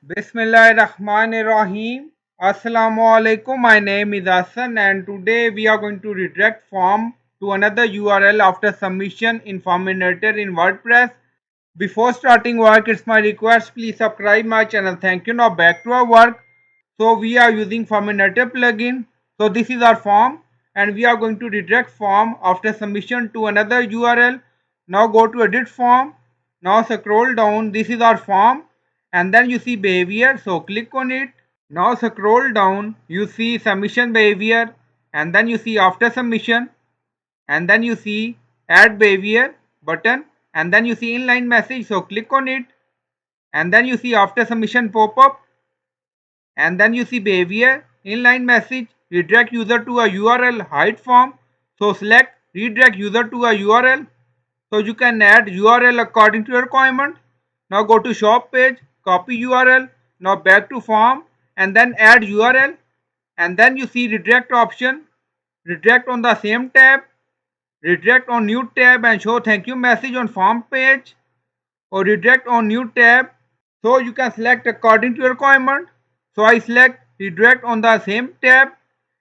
Bismillahirrahmanirrahim. Assalamu alaikum. My name is Hassan and today we are going to redirect form to another URL after submission in Forminator in WordPress. Before starting work, it's my request, please subscribe my channel. Thank you. Now back to our work. So we are using Forminator plugin. So this is our form and we are going to redirect form after submission to another URL. Now go to edit form. Now scroll down. This is our form and then you see behavior, so click on it. Now scroll down, you see submission behavior and then you see after submission and then you see add behavior button and then you see inline message, so click on it and then you see after submission pop-up and then you see behavior inline message redirect user to a URL hide form, so select redirect user to a URL. So you can add URL according to your requirement. Now go to shop page, copy URL, now back to form and then add URL and then you see redirect option, redirect on the same tab, redirect on new tab and show thank you message on form page or redirect on new tab. So you can select according to your requirement. So I select redirect on the same tab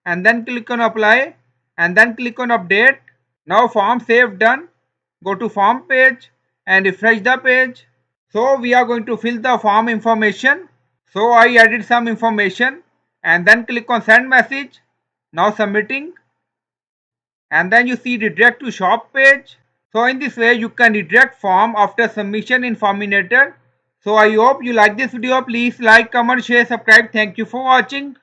and then click on apply and then click on update. Now form save done. Go to form page and refresh the page. So we are going to fill the form information. So I added some information and then click on send message. Now submitting and then you see redirect to shop page. So in this way you can redirect form after submission in Forminator. So I hope you like this video. Please like, comment, share, subscribe. Thank you for watching.